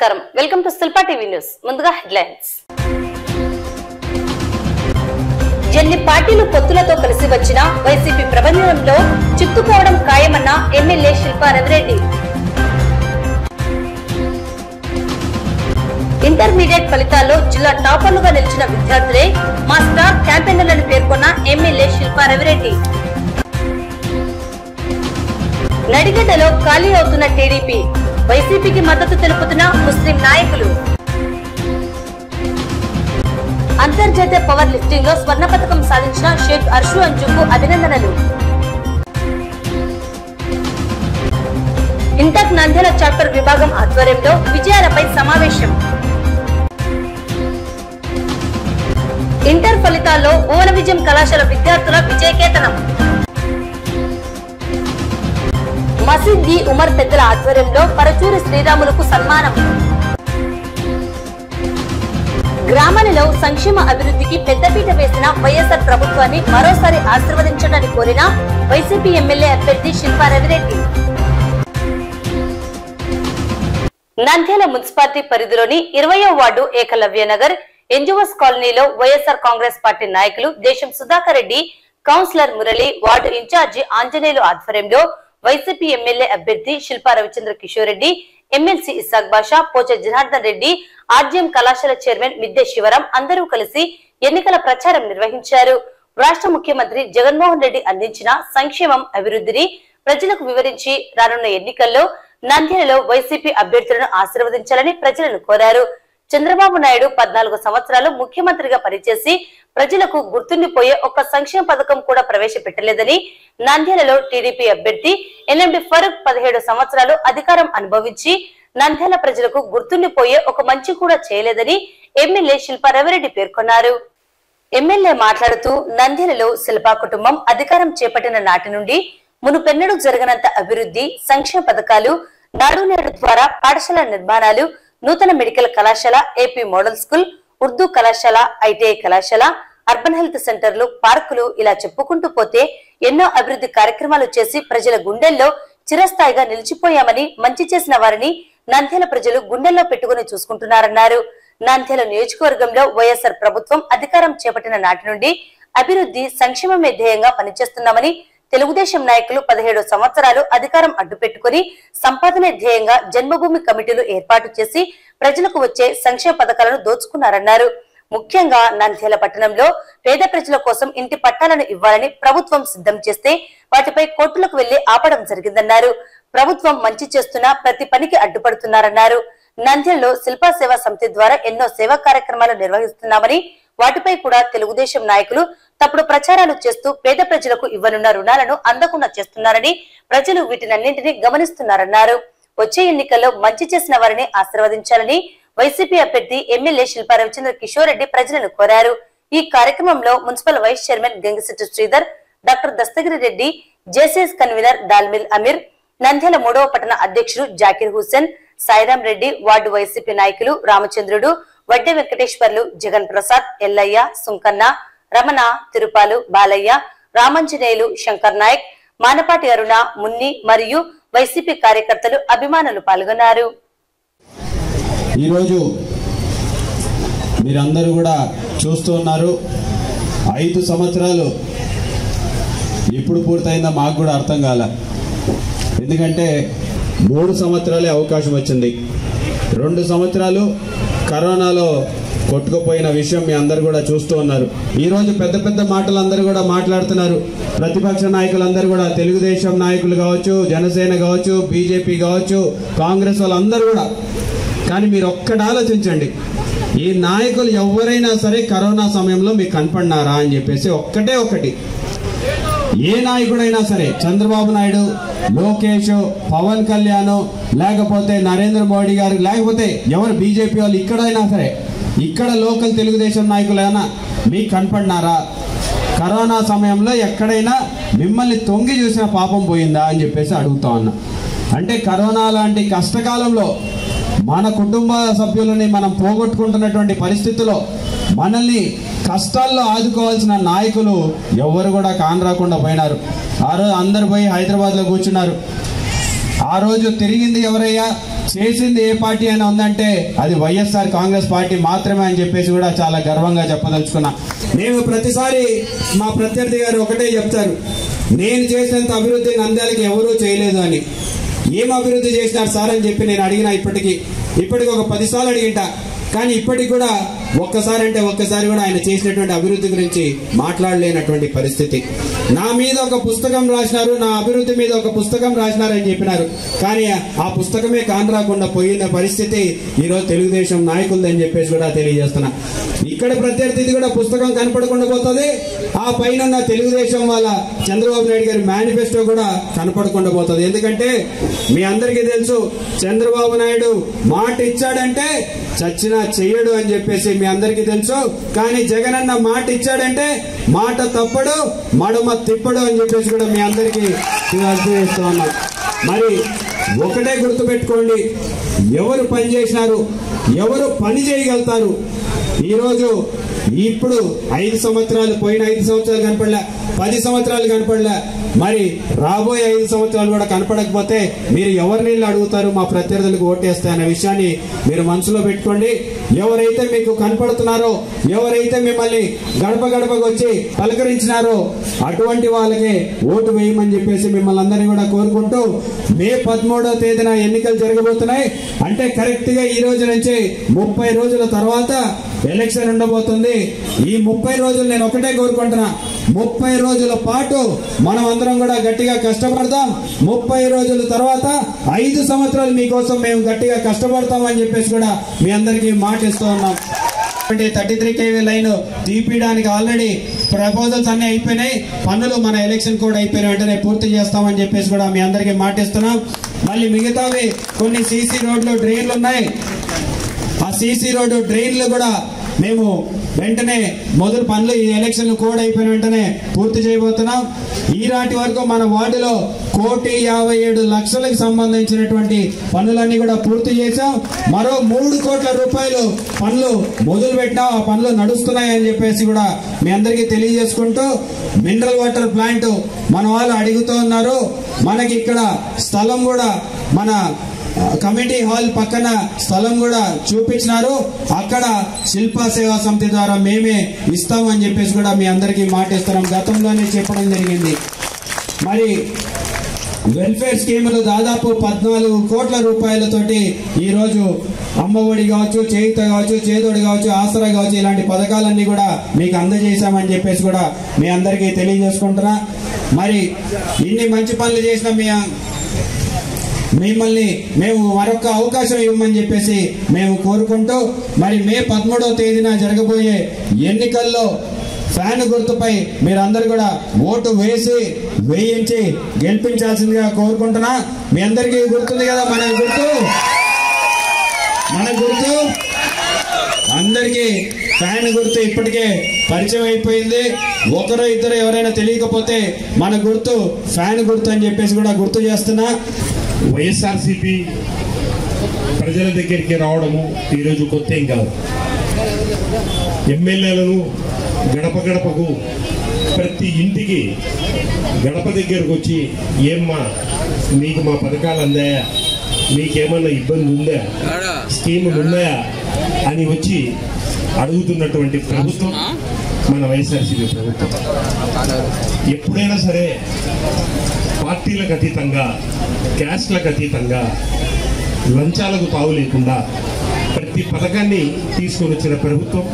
నమస్కారం welcome to Shilpa TV news ముందుగా headlines ఎన్ని పార్టీలు పొత్తులతో కలిసి వచ్చిన వైసీపీ ప్రబంధనంలో చిక్కుకోవడం ఖాయమన్న ఎమ్మెల్యే శిల్పా రవిరెడ్డి ఇంటర్మీడియట్ ఫలితాల్లో జిల్లా టాపర్లుగా నిలిచిన విద్యార్థులే మా స్టార్ క్యాంపెయినర్లను పేర్కొన్న ఎమ్మెల్యే శిల్పా రవిరెడ్డి నడిగడ్డలో ఖాళీ అవుతున్న టీడీపీ వైసీపీకి మద్దతు తెలుపుతున్న ముస్లిం నాయకులు అంతర్జాతీయ పవర్ లిఫ్టింగ్ లో స్వర్ణ పథకం సాధించిన షేక్ అర్షు అంజుకు అభినందనలు ఇంటర్ నంద్యాల చాప్టర్ విభాగం ఆధ్వర్యంలో విజయాలపై సమావేశం ఇంటర్ ఫలితాల్లో భువన విజయం కళాశాల విద్యార్థుల విజయకేతనం మసీద్ ఈ ఉమర్ పెద్దల ఆధ్వర్యంలో పరచూరి శ్రీరాములకు సన్మానం గ్రామాలలో సంక్షేమ అభివృద్ధికి పెద్దపీట వేసిన వైఎస్ఆర్ ప్రభుత్వాన్ని మరోసారి ఆశీర్వదించడానికి కోరిన వైసీపీ ఎమ్మెల్యే అభ్యర్థి శిల్పా రవిరెడ్డి నంద్యాల మున్సిపాలిటీ పరిధిలోని 20వ వార్డు ఏకలవ్య నగర్ ఎన్జిఓస్ కాలనీలో వైఎస్ఆర్ కాంగ్రెస్ పార్టీ నాయకులు Desam Sudhakar Reddy councillor Murali ward in charge Anjaneyulu ఆధ్వర్యంలో వైసీపీ ఎమ్మెల్యే అభ్యర్థి శిల్పా రవిచంద్ర కిషోర్ రెడ్డి ఎమ్మెల్సీ ఇసాక్ బాషా పోచ జనార్దన్ రెడ్డి ఆర్జీఎం కళాశాల చైర్మన్ మిద్దె శివరాం అందరూ కలిసి ఎన్నికల ప్రచారం నిర్వహించారు. రాష్ట్ర ముఖ్యమంత్రి జగన్మోహన్ రెడ్డి అందించిన సంక్షేమం అభివృద్ధిని ప్రజలకు వివరించి రానున్న ఎన్నికల్లో నంద్యాలలో వైసీపీ అభ్యర్థులను ఆశీర్వదించాలని ప్రజలను కోరారు. చంద్రబాబు నాయుడు 14 సంవత్సరాలు ముఖ్యమంత్రిగా పనిచేసి ప్రజలకు గుర్తుండిపోయే ఒక్క సంక్షేమ పథకం కూడా ప్రవేశపెట్టలేదని, నంద్యాలలో టీడీపీ అభ్యర్థి ఎన్ఎండి ఫరూక్ 17 సంవత్సరాలు అధికారం అనుభవించి నంద్యాల ప్రజలకు గుర్తుండిపోయే ఒక మంచి కూడా చేయలేదని ఎమ్మెల్యే శిల్పా రవిరెడ్డి పేర్కొన్నారు. ఎమ్మెల్యే మాట్లాడుతూ నంద్యాలలో శిల్పా కుటుంబం అధికారం చేపట్టిన నాటి నుండి మునుపెన్నడూ జరగనంత అభివృద్ధి సంక్షేమ పథకాలు, నాడు నేడు ద్వారా పాఠశాల నిర్మాణాలు, నూతన మెడికల్ కళాశాల, ఏపీ మోడల్ స్కూల్, ఉర్దూ కళాశాల, ఐటీఐ కళాశాల, అర్బన్ హెల్త్ సెంటర్లు, పార్కులు ఇలా చెప్పుకుంటూ పోతే ఎన్నో అభివృద్ధి కార్యక్రమాలు చేసి ప్రజల గుండెల్లో చిరస్థాయిగా నిలిచిపోయామని, మంచి చేసిన వారిని నంద్యాల ప్రజలు గుండెల్లో పెట్టుకుని చూసుకుంటున్నారన్నారు. నంద్యాల నియోజకవర్గంలో వైఎస్ఆర్ ప్రభుత్వం అధికారం చేపట్టిన నాటి నుండి అభివృద్ధి సంక్షేమమే ధ్యేయంగా పనిచేస్తున్నామని, తెలుగుదేశం నాయకులు 17 సంవత్సరాలు అధికారం అడ్డుపెట్టుకుని సంపాదనే ధ్యేయంగా జన్మభూమి కమిటీలు ఏర్పాటు చేసి ప్రజలకు వచ్చే సంక్షేమ పథకాలను దోచుకున్నారన్నారు. ముఖ్యంగా నంద్యాల పట్టణంలో పేద ప్రజల కోసం ఇంటి పట్టాలను ఇవ్వాలని ప్రభుత్వం సిద్ధం చేస్తే వాటిపై కోర్టులకు వెళ్లి ఆపడం జరిగిందన్నారు. ప్రభుత్వం మంచి చేస్తున్నా ప్రతి పనికి అడ్డుపడుతున్నారన్నారు. నంద్యాలలో శిల్పా సేవా సమితి ద్వారా ఎన్నో సేవా కార్యక్రమాలు నిర్వహిస్తున్నామని, వాటిపై కూడా తెలుగుదేశం నాయకులు తప్పుడు ప్రచారాలు చేస్తూ పేద ప్రజలకు ఇవ్వనున్న రుణాలను అందకుండా చేస్తున్నారని, ప్రజలు వీటినన్నింటినీ గమనిస్తున్నారన్నారు. వచ్చే ఎన్నికల్లో మంచి చేసిన వారిని ఆశీర్వదించాలని వైసీపీ అభ్యర్థి ఎమ్మెల్యే శిల్పా రవిచంద్ర కిషోర్ రెడ్డి ప్రజలను కోరారు. ఈ కార్యక్రమంలో municipal vice chairman Gangisetty Sridhar, doctor Dastagiri Reddy, JCS convener Dalmil Amir, Nandyal 3వ పట్టణ అధ్యక్షుడు జాకిర్ హుసేన్, సాయిరాం రెడ్డి, వార్డు వైసీపీ నాయకులు రామచంద్రుడు, వడ్డె వెంకటేశ్వర్లు, జగన్ ప్రసాద్, ఎల్లయ్య, సుంకన్న, రమణ, తిరుపాలు, బాలయ్య, రామంజనేయులు, శంకర్ నాయక్, మానపాటి అరుణ, మున్ని మరియు వైసీపీ కార్యకర్తలు, అభిమానులు పాల్గొన్నారు. ఈరోజు మీరందరూ కూడా చూస్తూ ఉన్నారు. 5 సంవత్సరాలు ఎప్పుడు పూర్తయిందో మాకు కూడా అర్థం కాల. ఎందుకంటే 3 సంవత్సరాలే అవకాశం వచ్చింది. 2 సంవత్సరాలు కరోనాలో కొట్టుకుపోయిన విషయం మీ అందరు కూడా చూస్తూ ఉన్నారు. ఈరోజు పెద్ద పెద్ద మాటలు అందరూ కూడా మాట్లాడుతున్నారు. ప్రతిపక్ష నాయకులందరూ కూడా, తెలుగుదేశం నాయకులు కావచ్చు, జనసేన కావచ్చు, బీజేపీ కావచ్చు, కాంగ్రెస్ వాళ్ళందరూ కూడా. కానీ మీరు ఒక్కటి ఆలోచించండి, ఈ నాయకులు ఎవరైనా సరే కరోనా సమయంలో మీకు కనపడినారా అని చెప్పేసి ఒక్కటే ఒకటి. ఏ నాయకుడైనా సరే, చంద్రబాబు నాయుడు, లోకేష్, పవన్ కళ్యాణ్, లేకపోతే నరేంద్ర మోడీ గారు, లేకపోతే ఎవరు బీజేపీ వాళ్ళు ఇక్కడైనా సరే, ఇక్కడ లోకల్ తెలుగుదేశం నాయకులైనా మీకు కనపడినారా? కరోనా సమయంలో ఎక్కడైనా మిమ్మల్ని తొంగి చూసిన పాపం పోయిందా అని చెప్పేసి అడుగుతా ఉన్నా. అంటే కరోనా లాంటి కష్టకాలంలో మన కుటుంబ సభ్యులని మనం పోగొట్టుకుంటున్నటువంటి పరిస్థితుల్లో మనల్ని కష్టాల్లో ఆదుకోవాల్సిన నాయకులు ఎవరు కూడా కానరాకుండా పోయినారు. ఆ రోజు అందరు పోయి హైదరాబాద్లో కూర్చున్నారు. ఆ రోజు తిరిగింది ఎవరయ్యా? చేసింది ఏ పార్టీ అయినా ఉందంటే అది వైఎస్ఆర్ కాంగ్రెస్ పార్టీ మాత్రమే అని చెప్పేసి కూడా చాలా గర్వంగా చెప్పదలుచుకున్నా. నేను ప్రతిసారి మా ప్రత్యర్థి గారు ఒకటే చెప్తారు, నేను చేసినంత అభివృద్ధి నంద్యాలకి ఎవరూ చేయలేదు అని. ఏం అభివృద్ధి చేసినారు సార్ అని చెప్పి నేను అడిగినా ఇప్పటికి ఒక 10 సార్లు అడిగింటా. కానీ ఇప్పటికి కూడా ఒక్కసారి కూడా ఆయన చేసినటువంటి అభివృద్ధి గురించి మాట్లాడలేనటువంటి పరిస్థితి. నా మీద ఒక పుస్తకం రాసినారు, నా అభివృద్ధి మీద ఒక పుస్తకం రాసినారని చెప్పినారు. కానీ ఆ పుస్తకమే కానరాకుండా పోయిన పరిస్థితి ఈరోజు తెలుగుదేశం నాయకులదని చెప్పేసి కూడా తెలియజేస్తున్నా. ఇక్కడ ప్రత్యర్థిది కూడా పుస్తకం కనపడకుండా పోతుంది, ఆ పైన తెలుగుదేశం వాళ్ళ చంద్రబాబు నాయుడు గారి మేనిఫెస్టో కూడా కనపడకుండా పోతుంది. ఎందుకంటే మీ అందరికీ తెలుసు, చంద్రబాబు నాయుడు మాట ఇచ్చాడంటే చచ్చినా చెయ్యడు అని చెప్పేసి మీ అందరికీ తెలుసు. కానీ జగనన్న మాట ఇచ్చాడంటే మాట తప్పడు, మడమ తిప్పడు అని చెప్పేసి కూడా మీ అందరికీ తెలియజేస్తూ ఉన్నాం. మరి ఒకటే గుర్తుపెట్టుకోండి, ఎవరు పని చేసినారు, ఎవరు పని చేయగలుగుతారు. ఈరోజు ఇప్పుడు 5 సంవత్సరాలు, పోయిన 5 సంవత్సరాలు కనపడలే, 10 సంవత్సరాలు కనపడలే. మరి రాబోయే 5 సంవత్సరాలు కూడా కనపడకపోతే మీరు ఎవరిని అడుగుతారు మా ప్రత్యర్థులకు ఓటేస్తే అనే విషయాన్ని మీరు మనసులో పెట్టుకోండి. ఎవరైతే మీకు కనపడుతున్నారో, ఎవరైతే మిమ్మల్ని గడప గడపకు వచ్చి పలకరించినారో అటువంటి వాళ్ళకే ఓటు వేయమని చెప్పేసి మిమ్మల్ని అందరినీ కూడా కోరుకుంటూ, మే 13వ తేదీన ఎన్నికలు జరగబోతున్నాయి. అంటే కరెక్ట్ గా ఈ రోజు నుంచి 30 రోజుల తర్వాత ఎలక్షన్ ఉండబోతుంది. ఈ 30 రోజులు నేను ఒకటే కోరుకుంటున్నా, 30 రోజుల పాటు మనం అందరం కూడా గట్టిగా కష్టపడతాం. 30 రోజుల తర్వాత 5 సంవత్సరాలు మీకోసం మేము గట్టిగా కష్టపడతాం అని చెప్పేసి కూడా మీ అందరికీ మాట ఇస్తూ ఉన్నాం. 33 kV లైన్ తీపియడానికి ఆల్రెడీ ప్రపోజల్స్ అన్ని అయిపోయినాయి. పనులు మన ఎలక్షన్ కోడ్ అయిపోయిన వెంటనే పూర్తి చేస్తామని చెప్పేసి కూడా మీ అందరికీ మాట ఇస్తున్నాం. మళ్ళీ మిగతావి కొన్ని సీసీ రోడ్లు, డ్రైన్లు ఉన్నాయి. ఆ సీసీ రోడ్డు, డ్రైన్లు కూడా మేము వెంటనే మొదలు పనులు ఈ ఎలక్షన్ కోడ్ అయిపోయిన వెంటనే పూర్తి చేయబోతున్నాం. ఈనాటి వరకు మన వార్డులో 1,57,00,000కి సంబంధించినటువంటి పనులన్నీ కూడా పూర్తి చేశాం. మరో 3 కోట్ల రూపాయలు పనులు మొదలు పెట్టాం. ఆ పనులు నడుస్తున్నాయని చెప్పేసి కూడా మీ అందరికీ తెలియజేసుకుంటూ, మినరల్ వాటర్ ప్లాంట్ మన వాళ్ళు అడుగుతూ ఉన్నారు. మనకి ఇక్కడ స్థలం కూడా మన కమిటీ హాల్ పక్కన స్థలం కూడా చూపించినారు. అక్కడ శిల్పా సేవా సమితి ద్వారా మేమే ఇస్తామని చెప్పేసి కూడా మీ అందరికీ మాట ఇస్తున్నాం. గతంలోనే చెప్పడం జరిగింది. మరి వెల్ఫేర్ స్కీములు దాదాపు 14 కోట్ల రూపాయలతోటి ఈరోజు అమ్మఒడి కావచ్చు, చేయుత కావచ్చు, చేదోడు కావచ్చు, ఆసరా కావచ్చు, ఇలాంటి పథకాలన్నీ కూడా మీకు అందజేశామని చెప్పేసి కూడా మీ అందరికీ తెలియజేసుకుంటున్నా. మరి ఇన్ని మంచి పనులు చేసిన మిమ్మల్ని మేము మరొక అవకాశం ఇవ్వమని చెప్పేసి మేము కోరుకుంటూ, మరి మే 13వ తేదీన జరగబోయే ఎన్నికల్లో ఫ్యాన్ గుర్తుపై మీరందరూ కూడా ఓటు వేయించి గెలిపించాల్సిందిగా కోరుకుంటున్నా. మీ అందరికీ గుర్తుంది కదా మన గుర్తు అందరికీ ఫ్యాన్ గుర్తు ఇప్పటికే పరిచయం అయిపోయింది. ఒకరు ఇద్దరు ఎవరైనా తెలియకపోతే మన గుర్తు ఫ్యాన్ గుర్తు అని చెప్పేసి కూడా గుర్తు చేస్తున్నా. వైఎస్ఆర్సీపీ ప్రజల దగ్గరికి రావడము ఈరోజు కొత్త ఏం కాదు. ఎమ్మెల్యేలను గడప గడపకు, ప్రతి ఇంటికి గడప దగ్గరకు వచ్చి, ఏమ్మా మీకు మా పథకాలు అందాయా, మీకేమన్నా ఇబ్బంది ఉందా, స్కీములు ఉన్నాయా అని వచ్చి అడుగుతున్నటువంటి ప్రభుత్వం మన వైఎస్ఆర్సీపీ ప్రభుత్వం. ఎప్పుడైనా సరే పార్టీలకు అతీతంగా, క్యాస్ట్లకు అతీతంగా, లంచాలకు తావు లేకుండా ప్రతి పథకాన్ని తీసుకొని వచ్చిన ప్రభుత్వం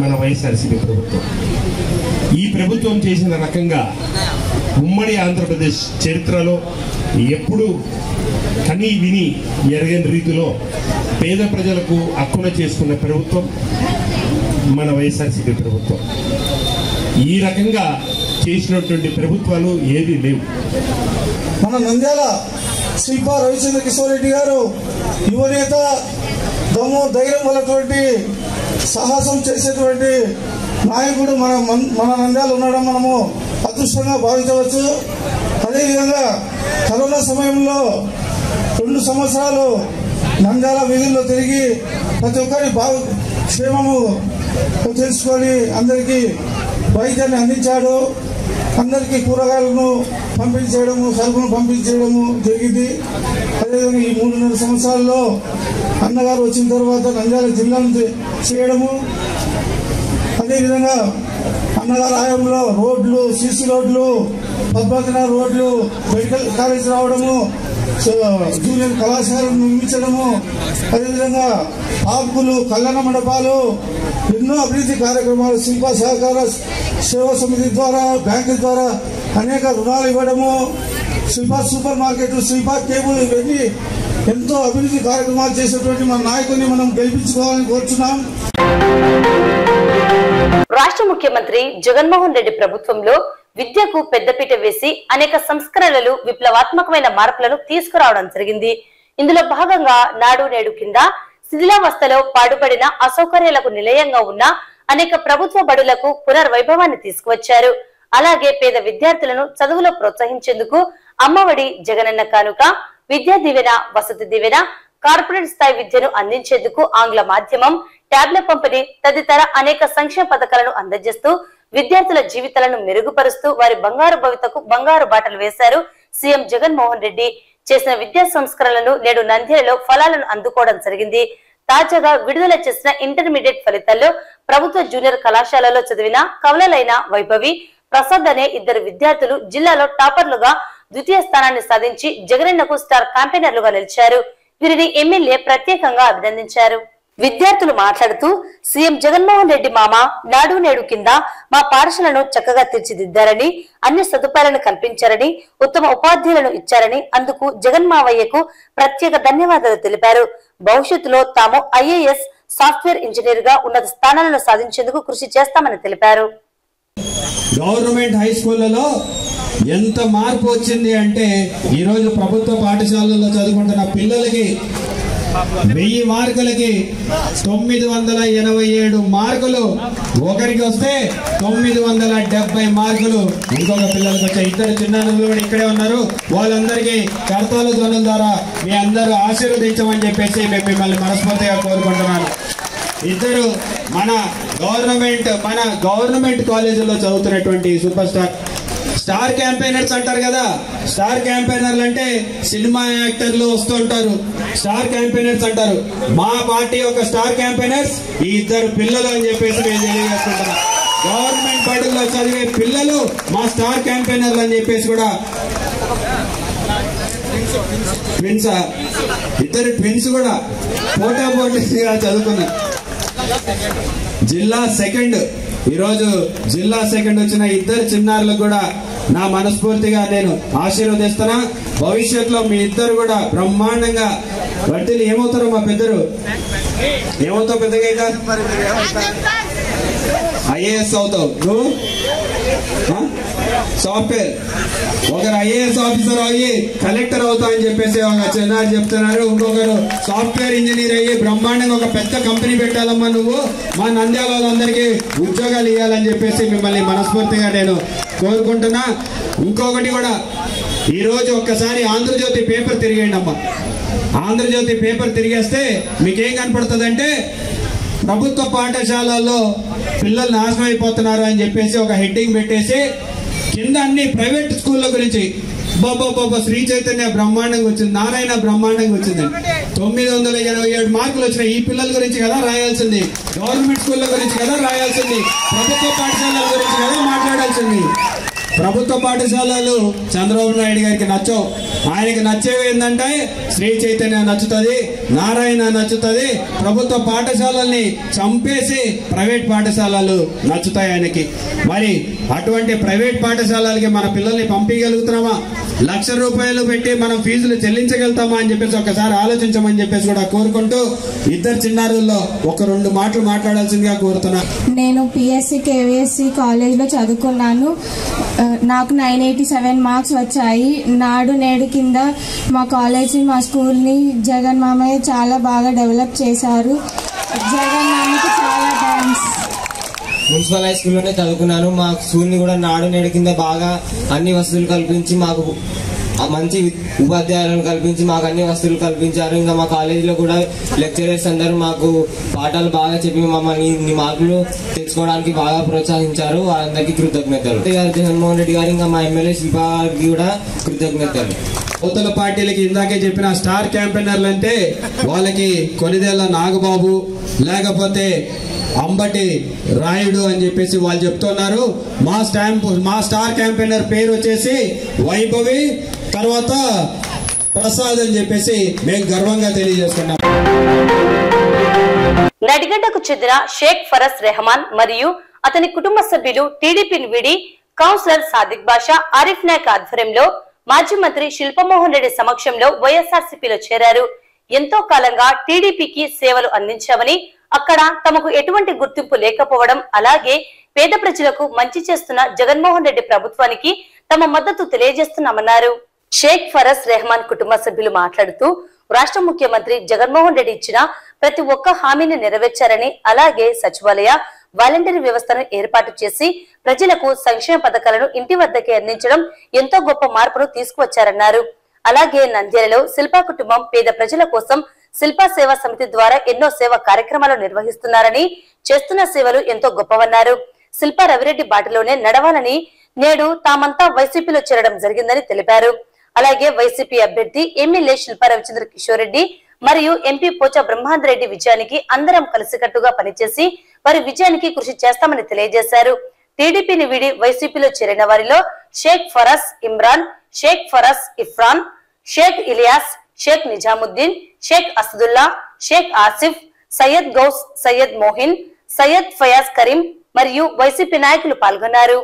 మన వైఎస్ఆర్సీపీ ప్రభుత్వం. ఈ ప్రభుత్వం చేసిన రకంగా ఉమ్మడి ఆంధ్రప్రదేశ్ చరిత్రలో ఎప్పుడు కని విని ఎరగని రీతిలో పేద ప్రజలకు హక్కున చేసుకున్న ప్రభుత్వం మన వైఎస్ఆర్సీపీ ప్రభుత్వం. ఈ రకంగా చేసినటువంటి ప్రభుత్వాలు ఏదీ లేవు. మన నంద్యాల శిల్పా రవిచంద్ర కిషోర్ రెడ్డి గారు యువనేత, దమ్ము ధైర్యం ఉన్నటువంటి, సాహసం చేసేటువంటి నాయకుడు మన నంద్యాల ఉండడం మనము అదృష్టంగా భావించవచ్చు. అదేవిధంగా కరోనా సమయంలో 2 సంవత్సరాలు నంద్యాల వీధుల్లో తిరిగి ప్రతి ఒక్కరి క్షేమము తెలుసుకొని అందరికీ వైద్యాన్ని అందించాడు. అందరికీ కూరగాయలను పంపించేయడము, సరుకును పంపించేయడము జరిగింది. అదేవిధంగా ఈ 3.5 సంవత్సరాల్లో అన్నగారు వచ్చిన తర్వాత నంద్యాల జిల్లాను చేయడము, అదేవిధంగా అన్నగారు హయాంలో రోడ్లు, సీసీ రోడ్లు, పద్మావతి రోడ్లు, మెడికల్ కాలేజ్ రావడము, జూనియర్ కళాశాలను నిర్మించడము, అదేవిధంగా పార్కులు, కళ్యాణ మండపాలు, ఎన్నో అభివృద్ధి కార్యక్రమాలు, శిల్ప సహకార సేవా సమితి ద్వారా, బ్యాంకుల ద్వారా అనేక రుణాలు ఇవ్వడము, శిల్ప సూపర్ మార్కెట్, శిల్ప కేబుల్, ఇవన్నీ ఎంతో అభివృద్ధి కార్యక్రమాలు చేసేటువంటి మన నాయకుడిని మనం గెలిపించుకోవాలని కోరుతున్నాం. రాష్ట్ర ముఖ్యమంత్రి జగన్మోహన్ రెడ్డి ప్రభుత్వంలో విద్యకు పెద్దపీట వేసి అనేక సంస్కరణలు, విప్లవాత్మకమైన మార్పులను తీసుకురావడం జరిగింది. ఇందులో భాగంగా నాడు నేడు కింద శిథిలావస్థలో పాడుపడిన, అసౌకర్యాలకు నిలయంగా ఉన్న అనేక ప్రభుత్వ బడులకు పునర్వైభవాన్ని తీసుకువచ్చారు. అలాగే పేద విద్యార్థులను చదువులో ప్రోత్సహించేందుకు అమ్మఒడి, జగనన్న కానుక, విద్యా దీవెన, వసతి దీవెన, కార్పొరేట్ స్థాయి విద్యను అందించేందుకు ఆంగ్ల మాధ్యమం, ట్యాబ్లెట్ పంపిణీ తదితర అనేక సంక్షేమ పథకాలను అందజేస్తూ విద్యార్థుల జీవితాలను మెరుగుపరుస్తూ వారి బంగారు భవితకు బంగారు బాటలు వేశారు సీఎం జగన్మోహన్ రెడ్డి. చేసిన విద్యా సంస్కరణలను నేడు నంద్యాలలో ఫలాలను అందుకోవడం జరిగింది. తాజాగా విడుదల చేసిన ఇంటర్మీడియట్ ఫలితాల్లో ప్రభుత్వ జూనియర్ కళాశాలలో చదివిన కవలలైన వైభవి, ప్రసాద్ అనే 2 విద్యార్థులు జిల్లాలో టాపర్లుగా ద్వితీయ స్థానాన్ని సాధించి జగనన్నకు స్టార్ క్యాంపెయినర్లుగా నిలిచారు. వీరిని ఎమ్మెల్యే ప్రత్యేకంగా అభినందించారు. విద్యార్థులు మాట్లాడుతూ సీఎం జగన్మోహన్ రెడ్డి మామ నాడు నేడు కింద మా పాఠశాలను చక్కగా తీర్చిదిద్దారని, అన్ని సదుపాయాలను కల్పించారని, ఉత్తమ ఉపాధ్యాయులను ఇచ్చారని, అందుకు జగన్ మావయ్యకు ప్రత్యేక ధన్యవాదాలు తెలిపారు. భవిష్యత్తులో తాము ఐఏఎస్, సాఫ్ట్వేర్ ఇంజనీర్ గా ఉన్నత స్థానాలను సాధించేందుకు కృషి చేస్తామని తెలిపారు. గవర్నమెంట్ హై స్కూళ్లలో ఎంత మార్పు వచ్చింది అంటే, ఈరోజు ప్రభుత్వ పాఠశాలల్లో చదువుకుంటున్న పిల్లలకి 1000 మార్కులకి 987 మార్కులు ఒకరికి వస్తే 970 మార్కులు ఇంకొక పిల్లలకు వచ్చాయి. 2 చిన్నారులు కూడా ఇక్కడే ఉన్నారు. వాళ్ళందరికీ కర్తాల ధ్వనుల ద్వారా మీ అందరూ ఆశీర్వదించమని చెప్పేసి మేము మిమ్మల్ని మనస్ఫూర్తిగా కోరుకుంటున్నాను. 2 మన గవర్నమెంట్ కాలేజీలో చదువుతున్నటువంటి సూపర్ స్టార్ క్యాంపెయినర్స్ అంటారు కదా. స్టార్ క్యాంపెయినర్లు అంటే సినిమా యాక్టర్లు వస్తుంటారు, స్టార్ క్యాంపెయినర్స్ అంటారు. మా పార్టీ ఒక స్టార్ క్యాంపెయినర్స్ ఈ 2 పిల్లలు అని చెప్పేసి మేము తెలియజేసుకుంటున్నాం. గవర్నమెంట్ బడుల్లో చదివే పిల్లలు మా స్టార్ క్యాంపెయినర్లు అని చెప్పేసి కూడా. ట్విన్సా? 2 ట్విన్స్ కూడా పోటాపోటీగా చదువుకున్నారు. జిల్లా సెకండ్, ఈరోజు జిల్లా సెకండ్ వచ్చిన 2 చిన్నారులకు కూడా నా మనస్ఫూర్తిగా నేను ఆశీర్వదిస్తున్నా. భవిష్యత్తులో మీ 2 కూడా బ్రహ్మాండంగా వర్తిల్లి ఏమవుతారో మా పెద్దరు ఏమవుతావు పెద్దగా ఐఏఎస్ అవుతావు. నువ్వు సాఫ్ట్వేర్, ఒకరు ఐఏఎస్ ఆఫీసర్ అయ్యి కలెక్టర్ అవుతా అని చెప్పేసి ఒక చిన్నారు చెప్తున్నారు. ఇంకొకరు సాఫ్ట్వేర్ ఇంజనీర్ అయ్యి బ్రహ్మాండంగా ఒక పెద్ద కంపెనీ పెట్టాలమ్మా, నువ్వు మా నంద్యాల వాళ్ళందరికీ ఉద్యోగాలు ఇవ్వాలని చెప్పేసి మిమ్మల్ని మనస్ఫూర్తిగా నేను కోరుకుంటున్నా. ఇంకొకటి కూడా, ఈరోజు ఒక్కసారి ఆంధ్రజ్యోతి పేపర్ తిరిగేయండి అమ్మా. ఆంధ్రజ్యోతి పేపర్ తిరిగేస్తే మీకేం కనపడుతుంది అంటే, ప్రభుత్వ పాఠశాలల్లో పిల్లలు నాశనం అయిపోతున్నారు అని చెప్పేసి ఒక హెడ్డింగ్ పెట్టేసి కింద అన్ని ప్రైవేట్ స్కూళ్ళ గురించి బాబా శ్రీ చైతన్య బ్రహ్మాండంగా వచ్చింది, నారాయణ బ్రహ్మాండంగా వచ్చింది. 987 మార్కులు వచ్చినాయి. ఈ పిల్లల గురించి కదా రాయాల్సింది, గవర్నమెంట్ స్కూళ్ళ గురించి కదా రాయాల్సింది, ప్రభుత్వ పాఠశాలల గురించి కదా మాట్లాడాల్సింది. ప్రభుత్వ పాఠశాలలు చంద్రబాబు నాయుడు గారికి నచ్చవు. ఆయనకి నచ్చేవి ఏంటంటే శ్రీ చైతన్య నచ్చుతుంది, నారాయణ నచ్చుతుంది. ప్రభుత్వ పాఠశాలల్ని చంపేసి ప్రైవేట్ పాఠశాలలు నచ్చుతాయి ఆయనకి. మరి అటువంటి ప్రైవేట్ పాఠశాలలకి మన పిల్లల్ని పంపించగలుగుతున్నామా? 1,00,000 రూపాయలు పెట్టి మనం ఫీజులు చెల్లించగలుగుతామా అని చెప్పేసి ఒకసారి ఆలోచించమని చెప్పేసి కూడా కోరుకుంటూ 2 చిన్నారుల్లో 1-2 మాటలు మాట్లాడాల్సిందిగా కోరుతున్నా. నేను పిఎస్సి కేవీఎస్సి కాలేజ్లో చదువుకున్నాను. నాకు 987 మార్క్స్ వచ్చాయి. నాడు నేడు కింద మా కాలేజీ, మా స్కూల్ని జగన్ మామయ్య చాలా బాగా డెవలప్ చేశారు. జగన్ మామయ్యకి చాలా థ్యాంక్స్. మున్సిపల్ హై స్కూల్లోనే చదువుకున్నాను. మా స్కూల్ని కూడా నాడు నేడు కింద బాగా అన్ని వసతులు కల్పించి మాకు మంచి ఉపాధ్యాయులను కల్పించి మాకు అన్ని వస్తువులు కల్పించారు. ఇంకా మా కాలేజీలో కూడా లెక్చరర్స్ అందరూ మాకు పాఠాలు బాగా చెప్పి మమ్మల్ని ఇన్ని మార్కులు తెచ్చుకోవడానికి బాగా ప్రోత్సహించారు. వారందరికీ కృతజ్ఞతలు. జగన్మోహన్ రెడ్డి గారు ఇంకా మా ఎమ్మెల్యే శిల్పా గారికి కూడా కృతజ్ఞతలు. అవతల పార్టీలకి ఇందాకే చెప్పిన స్టార్ క్యాంపెయినర్లు అంటే వాళ్ళకి కొనిదేళ్ల నాగబాబు లేకపోతే అంబటి రాయుడు అని చెప్పేసి వాళ్ళు చెప్తున్నారు. మా స్టార్ క్యాంపెయినర్ పేరు వచ్చేసి వైభవి, తర్వాత ప్రసాద్ అని చెప్పేసి మేము గర్వంగా తెలియజేస్తున్నాం. నడిగడ్డకు చెందిన షేక్ ఫరస్ రెహమాన్ మరియు అతని కుటుంబ సభ్యులు టీడీపీని వీడి కౌన్సిలర్ సాదిక్ బాషా, ఆరిఫ్ నాయక్ ఆధ్వర్యంలో మాజీ మంత్రి శిల్పమోహన్ రెడ్డి సమక్షంలో వైఎస్ఆర్సీపీలో చేరారు. ఎంతో కాలంగా టీడీపీకి సేవలు అందించామని, అక్కడ తమకు ఎటువంటి గుర్తింపు లేకపోవడం, అలాగే పేద ప్రజలకు మంచి చేస్తున్న జగన్మోహన్ రెడ్డి ప్రభుత్వానికి తమ మద్దతు తెలియజేస్తున్నామన్నారు. షేక్ ఫరస్ రెహమాన్ కుటుంబ సభ్యులు మాట్లాడుతూ రాష్ట్ర ముఖ్యమంత్రి జగన్మోహన్ రెడ్డి ఇచ్చిన ప్రతి ఒక్క హామీని నెరవేర్చారని, అలాగే సచివాలయ వాలంటీర్ వ్యవస్థను ఏర్పాటు చేసి ప్రజలకు సంక్షేమ పథకాలను ఇంటి వద్దకే అందించడం ఎంతో గొప్ప మార్పును తీసుకువచ్చారన్నారు. అలాగే నంద్యాలలో శిల్పా కుటుంబం పేద ప్రజల కోసం శిల్పా సేవా సమితి ద్వారా ఎన్నో సేవా కార్యక్రమాలు నిర్వహిస్తున్నారని, చేస్తున్న సేవలు ఎంతో గొప్పవన్నారు. శిల్పా రవిరెడ్డి బాటలోనే నడవాలని నేడు తామంతా వైసీపీలో చేరడం జరిగిందని తెలిపారు. అలాగే వైసీపీ అభ్యర్థి ఎమ్మెల్యే శిల్పా రవిచంద్ర కిషోర్ రెడ్డి మరియు ఎంపీ పోచా బ్రహ్మాందర్ రెడ్డి విజయానికి అందరం కలిసికట్టుగా పనిచేసి వారి విజయానికి కృషి చేస్తామని తెలియజేశారు. టీడీపీని వీడి వైసీపీలో చేరిన వారిలో షేక్ ఫరస్ ఇమ్రాన్, షేక్ ఫరస్ ఇఫ్రాన్, షేక్ ఇలియాస్, షేక్ నిజాముద్దీన్, షేక్ అసదుల్లా, షేక్ ఆసిఫ్, సయ్యద్ గౌస్, సయ్యద్ మోహిన్, సయ్యద్ ఫయాజ్ కరీం మరియు వైసీపీ నాయకులు పాల్గొన్నారు.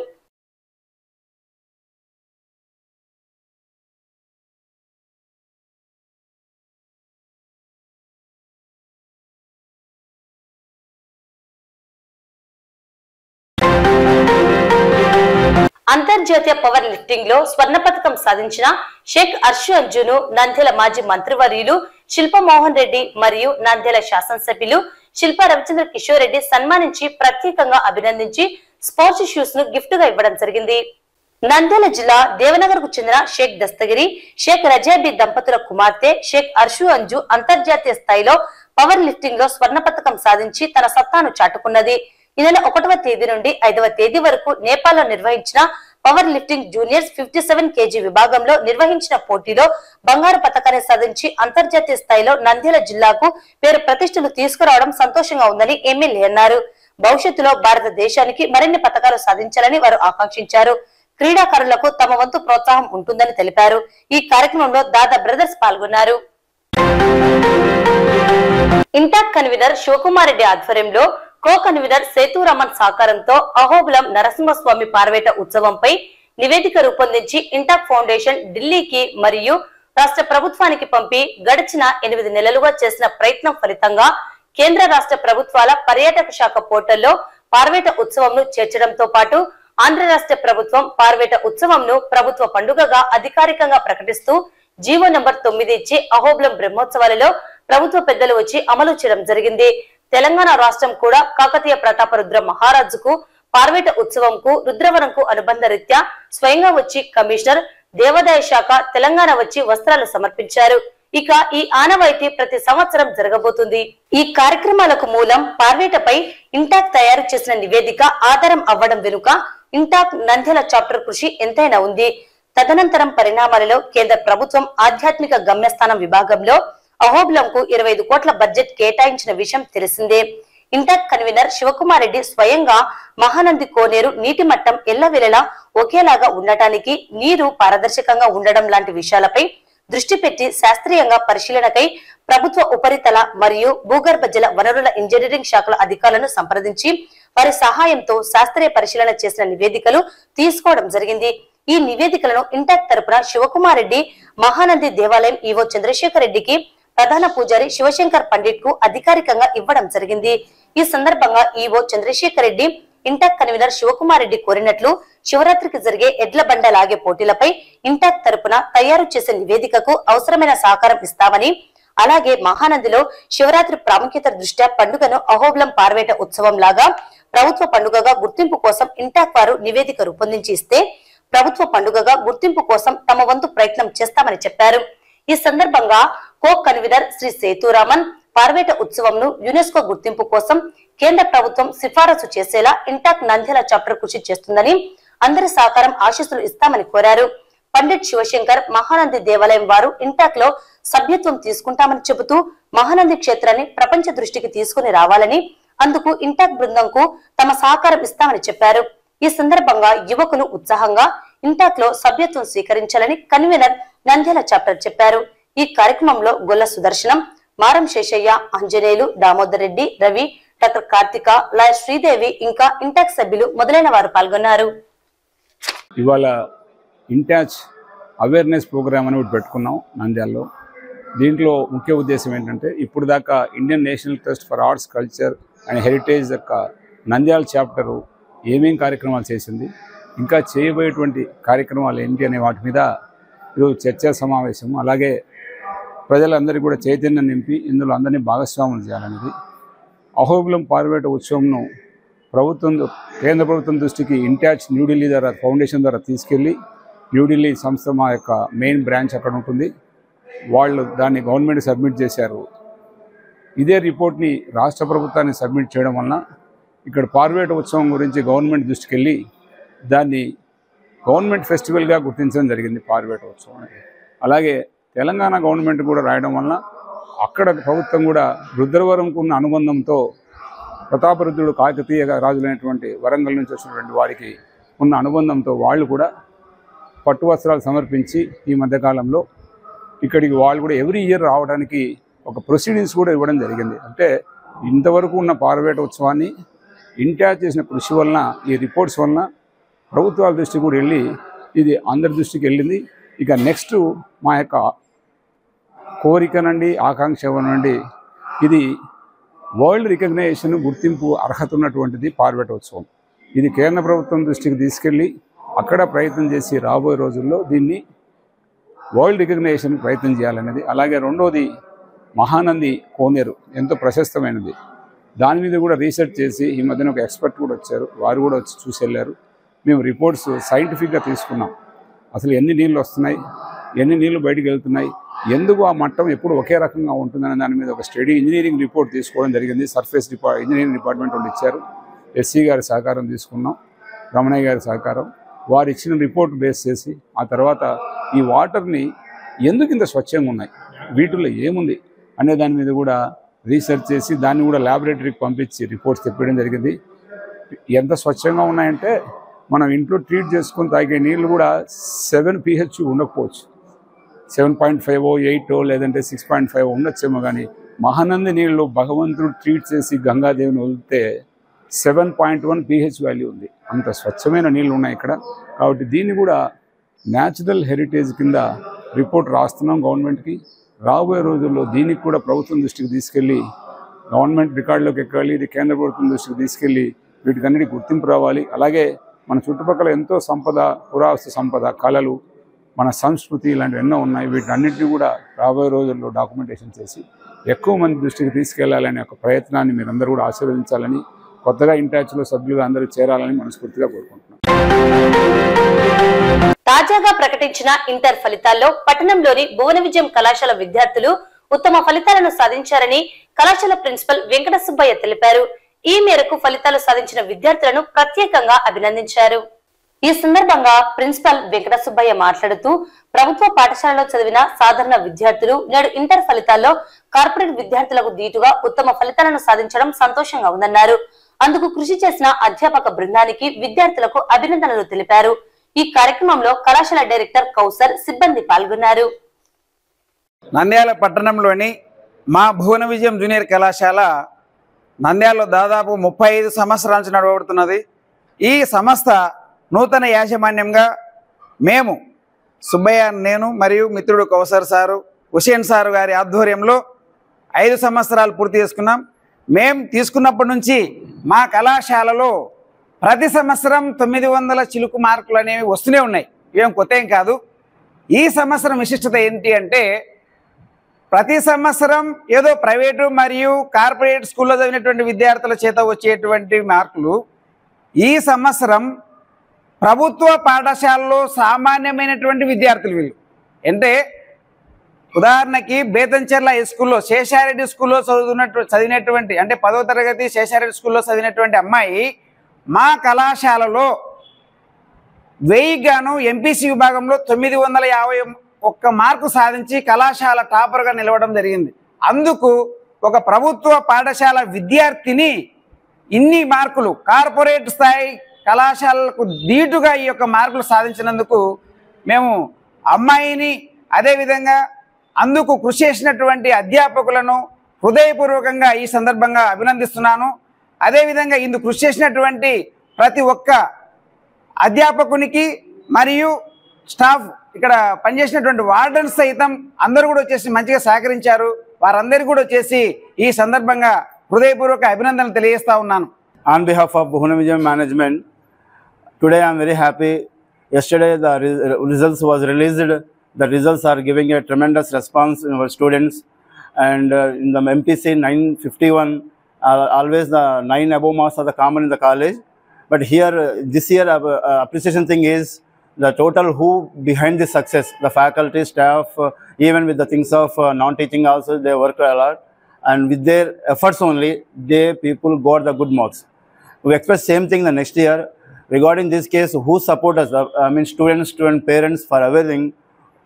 అంతర్జాతీయ పవర్ లిఫ్టింగ్ లో స్వర్ణ పథకం సాధించిన షేక్ అర్షు అంజును నంద్యాల మాజీ మంత్రివర్యులు శిల్పమోహన్ రెడ్డి మరియు నంద్యాల శాసనసభ్యులు శిల్పా రవిచంద్ర కిషోర్ రెడ్డి సన్మానించి ప్రత్యేకంగా అభినందించి స్పోర్ట్స్ షూస్ ను గిఫ్ట్ గా ఇవ్వడం జరిగింది. నంద్యాల జిల్లా దేవనగర్ కు చెందిన షేక్ దస్తగిరి, షేక్ రజాబీ దంపతుల కుమార్తె షేక్ అర్షు అంజు అంతర్జాతీయ స్థాయిలో పవర్ లిఫ్టింగ్ లో స్వర్ణ పథకం సాధించి తన సత్తాను చాటుకున్నది. ఈ నెల 1వ తేదీ నుండి 5వ తేదీ వరకు నేపాల్ లో నిర్వహించిన పవర్ లిఫ్టింగ్ జూనియర్స్ 57 kg విభాగంలో నిర్వహించిన పోటీలో బంగారు పతకాన్ని సాధించి అంతర్జాతీయ స్థాయిలో నంద్యాల జిల్లాకు పేరు ప్రతిష్టలు తీసుకురావడం సంతోషంగా ఉందని ఎమ్మెల్యే అన్నారు. భవిష్యత్తులో భారతదేశానికి మరిన్ని పతకాలు సాధించాలని వారు ఆకాంక్షించారు. క్రీడాకారులకు తమ వంతు ప్రోత్సాహం ఉంటుందని తెలిపారు. ఈ కార్యక్రమంలో దాదా బ్రదర్స్ పాల్గొన్నారు. ఇంటాక్ కన్వీనర్ శివకుమార్ రెడ్డి ఆధ్వర్యంలో కో కన్వీనర్ సేతురామన్ సహకారంతో అహోబిలం నరసింహస్వామి పార్వేట ఉత్సవంపై నివేదిక రూపొందించి ఇంటాక్ ఫౌండేషన్ ఢిల్లీకి మరియు రాష్ట్ర ప్రభుత్వానికి పంపి గడిచిన 8 నెలలుగా చేసిన ప్రయత్నం ఫలితంగా కేంద్ర రాష్ట్ర ప్రభుత్వాల పర్యాటక శాఖ పోర్టల్లో పార్వేట ఉత్సవంను చేర్చడంతో పాటు ఆంధ్ర రాష్ట్ర ప్రభుత్వం పార్వేట ఉత్సవంను ప్రభుత్వ పండుగగా అధికారికంగా ప్రకటిస్తూ జీవో నంబర్ 9 ఇచ్చి అహోబిలం బ్రహ్మోత్సవాలలో ప్రభుత్వ పెద్దలు వచ్చి అమలు చేయడం జరిగింది. తెలంగాణ రాష్ట్రం కూడా కాకతీయ ప్రతాపరుద్ర మహారాజుకు పార్వేట ఉత్సవంకు రుద్రవరంకు అనుబంధ రీత్యా స్వయంగా వచ్చి కమిషనర్, దేవాదాయ శాఖ తెలంగాణ వచ్చి వస్త్రాలు సమర్పించారు. ఇక ఈ ఆనవాయితీ ప్రతి సంవత్సరం జరగబోతుంది. ఈ కార్యక్రమాలకు మూలం పార్వేటపై ఇంటాక్ తయారు చేసిన నివేదిక ఆధారం అవ్వడం వెనుక ఇంటాక్ నంద్యాల చాప్టర్ కృషి ఎంతైనా ఉంది. తదనంతరం పరిణామాలలో కేంద్ర ప్రభుత్వం ఆధ్యాత్మిక గమ్యస్థానం విభాగంలో అహోబిలంకు 25 కోట్ల బడ్జెట్ కేటాయించిన విషయం తెలిసిందే. ఇంటాక్ కన్వీనర్ శివకుమార్ రెడ్డి స్వయంగా మహానంది కోనేరు నీటి మట్టం ఎల్లవేళలా ఒకేలాగా ఉండటానికి, నీరు పారదర్శకంగా ఉండడం లాంటి విషయాలపై దృష్టి పెట్టి శాస్త్రీయంగా పరిశీలనకై ప్రభుత్వ ఉపరితల మరియు భూగర్భ జల వనరుల ఇంజనీరింగ్ శాఖల అధికారులను సంప్రదించి వారి సహాయంతో శాస్త్రీయ పరిశీలన చేసిన నివేదికలు తీసుకోవడం జరిగింది. ఈ నివేదికలను ఇంటాక్ తరపున శివకుమార్ రెడ్డి మహానంది దేవాలయం ఈవో చంద్రశేఖర్ రెడ్డికి, ప్రధాన పూజారి శివశంకర్ పండిట్ కు అధికారికంగా ఇవ్వడం జరిగింది. ఈ సందర్భంగా EO Chandrasekhar Reddy intact convener Shivakumar Reddy కోరినట్లు శివరాత్రికి జరిగే ఎడ్ల బండ లాగే పోటీలపై ఇంటాక్ తరపున తయారు చేసే నివేదికకు అవసరమైన సహకారం ఇస్తామని, అలాగే మహానందిలో శివరాత్రి ప్రాముఖ్యత దృష్ట్యా పండుగను అహోబిలం పార్వేట ఉత్సవం లాగా ప్రభుత్వ పండుగగా గుర్తింపు కోసం ఇంటాక్ వారు నివేదిక రూపొందించి ఇస్తే ప్రభుత్వ పండుగగా గుర్తింపు కోసం తమ వంతు ప్రయత్నం చేస్తామని చెప్పారు. ఈ సందర్భంగా కో కన్వీనర్ శ్రీ సేతురామన్ పార్వేట ఉత్సవంను యునెస్కో గుర్తింపు కోసం కేంద్ర ప్రభుత్వం సిఫారసు చేసేలా ఇంటాక్ నంద్యాల చాప్టర్ కృషి చేస్తుందని, అందరి సహకారం ఆశీస్సులు ఇస్తామని కోరారు. పండిట్ శివశంకర్ మహానంది దేవాలయం వారు ఇంటాక్ లో సభ్యత్వం తీసుకుంటామని చెబుతూ మహానంది క్షేత్రాన్ని ప్రపంచ దృష్టికి తీసుకుని రావాలని, అందుకు ఇంటాక్ బృందంకు తమ సహకారం ఇస్తామని చెప్పారు. ఈ సందర్భంగా యువకులు ఉత్సాహంగా ఇంటాక్ లో సభ్యత్వం స్వీకరించాలని కన్వీనర్ నంద్యాల చాప్టర్ చెప్పారు. ఈ కార్యక్రమంలో గొల్ల సుదర్శనం, మారం శేషయ్య, ఆంజనేయులు, దామోదర్ రెడ్డి, రవి, డాక్టర్ కార్తిక, లాయర్ శ్రీదేవి ఇంకా ఇంటాక్ సభ్యులు మొదలైన వారు పాల్గొన్నారు. ఇవాళ ఇంటాచ్ అవేర్నెస్ ప్రోగ్రామ్ అని ఒకటి పెట్టుకున్నాం నంద్యాలలో. దీంట్లో ముఖ్య ఉద్దేశం ఏంటంటే, ఇప్పుడు దాకా Indian national trust for arts, culture and heritage యొక్క నంద్యాల చాప్టరు ఏమేం కార్యక్రమాలు చేసింది, ఇంకా చేయబోయేటువంటి కార్యక్రమాలు ఏంటి అనే వాటి మీద ఈరోజు చర్చా సమావేశం, అలాగే ప్రజలందరికీ కూడా చైతన్యం నింపి ఇందులో అందరినీ భాగస్వాములు చేయాలనేది. అహోబిలం పార్వేట ఉత్సవంను కేంద్ర ప్రభుత్వం దృష్టికి ఇంటాచ్ న్యూఢిల్లీ ద్వారా ఫౌండేషన్ ద్వారా తీసుకెళ్ళి, న్యూఢిల్లీ సంస్థ మా యొక్క మెయిన్ బ్రాంచ్ అక్కడ ఉంటుంది, వాళ్ళు దాన్ని గవర్నమెంట్ సబ్మిట్ చేశారు. ఇదే రిపోర్ట్ని రాష్ట్ర ప్రభుత్వాన్ని సబ్మిట్ చేయడం వలన ఇక్కడ పార్వేట ఉత్సవం గురించి గవర్నమెంట్ దృష్టికి వెళ్ళి దాన్ని గవర్నమెంట్ ఫెస్టివల్గా గుర్తించడం జరిగింది పార్వేట ఉత్సవం. అలాగే తెలంగాణ గవర్నమెంట్ కూడా రాయడం వలన అక్కడ ప్రభుత్వం కూడా రుద్రవరంకు ఉన్న అనుబంధంతో ప్రతాపరుద్రుడు కాకతీయ రాజులైనటువంటి వరంగల్ నుంచి వచ్చినటువంటి వారికి ఉన్న అనుబంధంతో వాళ్ళు కూడా పట్టు వస్త్రాలు సమర్పించి ఈ మధ్యకాలంలో ఇక్కడికి వాళ్ళు కూడా ఎవ్రీ ఇయర్ రావడానికి ఒక ప్రొసీడింగ్స్ కూడా ఇవ్వడం జరిగింది. అంటే ఇంతవరకు ఉన్న పార్వేట ఉత్సవాన్ని ఇంటాచ్ చేసిన కృషి వలన, ఈ రిపోర్ట్స్ వలన ప్రభుత్వాల దృష్టికి కూడా వెళ్ళి ఇది అందరి దృష్టికి వెళ్ళింది. ఇక నెక్స్ట్ మా యొక్క కోరిక నుండి ఆకాంక్ష నుండి ఇది వరల్డ్ రికగ్నైజేషన్ గుర్తింపు అర్హత ఉన్నటువంటిది పార్వేట ఉత్సవం. ఇది కేంద్ర ప్రభుత్వం దృష్టికి తీసుకెళ్ళి అక్కడ ప్రయత్నం చేసి రాబోయే రోజుల్లో దీన్ని వరల్డ్ రికగ్నైజేషన్ ప్రయత్నం చేయాలనేది. అలాగే రెండోది మహానంది కోనేరు ఎంతో ప్రశస్తమైనది, దాని మీద కూడా రీసెర్చ్ చేసి ఈ మధ్యన ఒక ఎక్స్పర్ట్ కూడా వచ్చారు, వారు కూడా వచ్చి చూసి వెళ్ళారు. మేము రిపోర్ట్స్ సైంటిఫిక్గా తీసుకున్నాం. అసలు ఎన్ని నీళ్ళు వస్తున్నాయి, ఎన్ని నీళ్లు బయటికి వెళ్తున్నాయి, ఎందుకు ఆ మట్టం ఎప్పుడు ఒకే రకంగా ఉంటుందనే దాని మీద ఒక స్టడీ ఇంజనీరింగ్ రిపోర్ట్ తీసుకోవడం జరిగింది. సర్ఫేస్ ఇంజనీరింగ్ డిపార్ట్మెంట్ వాళ్ళు ఇచ్చారు, ఎస్సీ గారి సహకారం తీసుకున్నాం, రమణయ్య గారి సహకారం. వారు ఇచ్చిన రిపోర్ట్ బేస్ చేసి ఆ తర్వాత ఈ వాటర్ని ఎందుకు ఇంత స్వచ్ఛంగా ఉన్నాయి, వీటిల్లో ఏముంది అనే దాని మీద కూడా రీసెర్చ్ చేసి దాన్ని కూడా ల్యాబొరేటరీకి పంపించి రిపోర్ట్స్ తెప్పడం జరిగింది. ఎంత స్వచ్ఛంగా ఉన్నాయంటే మనం ఇంట్లో ట్రీట్ చేసుకొని తాగే నీళ్ళు కూడా 7 pH ఉండకపోవచ్చు, 7.5 8 లేదంటే 6.5 ఉండొచ్చేమో. కానీ మహానంది నీళ్ళు భగవంతుడు ట్రీట్ చేసి గంగాదేవిని వదిలితే 7.1 pH వాల్యూ ఉంది. అంత స్వచ్ఛమైన నీళ్ళు ఉన్నాయి ఇక్కడ. కాబట్టి దీన్ని కూడా న్యాచురల్ హెరిటేజ్ కింద రిపోర్ట్ రాస్తున్నాం గవర్నమెంట్కి. రాబోయే రోజుల్లో దీనికి కూడా ప్రభుత్వం దృష్టికి తీసుకెళ్ళి గవర్నమెంట్ రికార్డులోకి ఎక్కాలి, ఇది కేంద్ర ప్రభుత్వం దృష్టికి తీసుకెళ్ళి వీటికన్నిటికీ గుర్తింపు రావాలి. అలాగే మన చుట్టుపక్కల ఎంతో సంపద, పురావస్తు సంపద, కళలు, మన సంస్కృతి ఇలాంటివి ఎన్నో ఉన్నాయి. వీటన్నిటిని కూడా రాబోయే రోజుల్లో డాక్యుమెంటేషన్ చేసి ఎక్కువ మంది దృష్టికి తీసుకెళ్లాలనే ఒక ప్రయత్నాన్ని మీరందరూ కూడా ఆశీర్వదించాలని, కొత్తగా ఇంటాచ్లో సభ్యులుగా అందరూ చేరాలని మనస్ఫూర్తిగా కోరుకుంటున్నాం. తాజాగా ప్రకటించిన ఇంటర్ ఫలితాల్లో పట్టణంలోని భువన విజయం కళాశాల విద్యార్థులు ఉత్తమ ఫలితాలను సాధించారని కళాశాల ప్రిన్సిపల్ వెంకట సుబ్బయ్య తెలిపారు. ఈ మేరకు ఫలితాలు సాధించిన విద్యార్థులను ప్రత్యేకంగా అభినందించారు. ఈ సందర్భంగా ప్రిన్సిపల్ వెంకట సుబ్బయ్య మాట్లాడుతూ, ప్రభుత్వ పాఠశాలలో చదివిన సాధారణ విద్యార్థులు నేడు ఇంటర్ ఫలితాల్లో కార్పొరేట్ విద్యార్థులకు దీటుగా ఉత్తమ ఫలితాలను సాధించడం సంతోషంగా ఉందన్నారు. అందుకు కృషి చేసిన అధ్యాపక బృందానికి విద్యార్థులకు అభినందనలు తెలిపారు. ఈ కార్యక్రమంలో కళాశాల డైరెక్టర్ కౌసర్, సిబ్బంది పాల్గొన్నారు. నంద్యాల పట్టణంలోని మా భువన విజయం జూనియర్ కళాశాల నంద్యాలలో దాదాపు 35 సంవత్సరాల నుంచి నడవబడుతున్నది. ఈ సంస్థ నూతన యాజమాన్యంగా మేము సుబ్బయ్య, నేను మరియు మిత్రుడు కౌసర్ సారు, హుసేన్ సారు గారి ఆధ్వర్యంలో 5 సంవత్సరాలు పూర్తి చేసుకున్నాం. మేము తీసుకున్నప్పటి నుంచి మా కళాశాలలో ప్రతి సంవత్సరం 900 చిలుకు మార్కులు అనేవి వస్తూనే ఉన్నాయి. ఏం కొత్త ఏం కాదు. ఈ సంవత్సరం విశిష్టత ఏంటి అంటే, ప్రతి సంవత్సరం ఏదో ప్రైవేటు మరియు కార్పొరేట్ స్కూల్లో చదివినటువంటి విద్యార్థుల చేత వచ్చేటువంటి మార్కులు ఈ సంవత్సరం ప్రభుత్వ పాఠశాలలో సామాన్యమైనటువంటి విద్యార్థులు వీళ్ళు. అంటే ఉదాహరణకి బేతంచెర్ల హై స్కూల్లో శేషారెడ్డి స్కూల్లో చదివినటువంటి అంటే 10వ తరగతి శేషారెడ్డి స్కూల్లో చదివినటువంటి అమ్మాయి మా కళాశాలలో 1000 గాను ఎంపీసీ విభాగంలో 951 మార్కు సాధించి కళాశాల టాపర్గా నిలవడం జరిగింది. అందుకు ఒక ప్రభుత్వ పాఠశాల విద్యార్థిని ఇన్ని మార్కులు కార్పొరేట్ స్థాయి కళాశాలలకు దీటుగా ఈ యొక్క మార్కులు సాధించినందుకు మేము అమ్మాయిని అదేవిధంగా అందుకు కృషి చేసినటువంటి అధ్యాపకులను హృదయపూర్వకంగా ఈ సందర్భంగా అభినందిస్తున్నాను. అదేవిధంగా ఇందుకు కృషి చేసినటువంటి ప్రతి ఒక్క అధ్యాపకునికి మరియు స్టాఫ్ ఇక్కడ పనిచేసినటువంటి వార్డన్స్ సైతం అందరూ కూడా వచ్చేసి మంచిగా సహకరించారు. వారందరికీ కూడా వచ్చేసి ఈ సందర్భంగా హృదయపూర్వక అభినందనలు తెలియజేస్తా ఉన్నాను. On behalf of Bhuvana Vijayam management, today I am very happy. Yesterday the results was released. The results are giving a tremendous response in our students, and in the MPC 951 always the 9 above marks are the common in the college, but here this year appreciation thing is the total who behind this success, the faculty, staff, even with the things of non-teaching also they work a lot, and with their efforts only they people got the good marks. We expect same thing the next year. Regarding this case, who support us, I mean students, student parents for everything.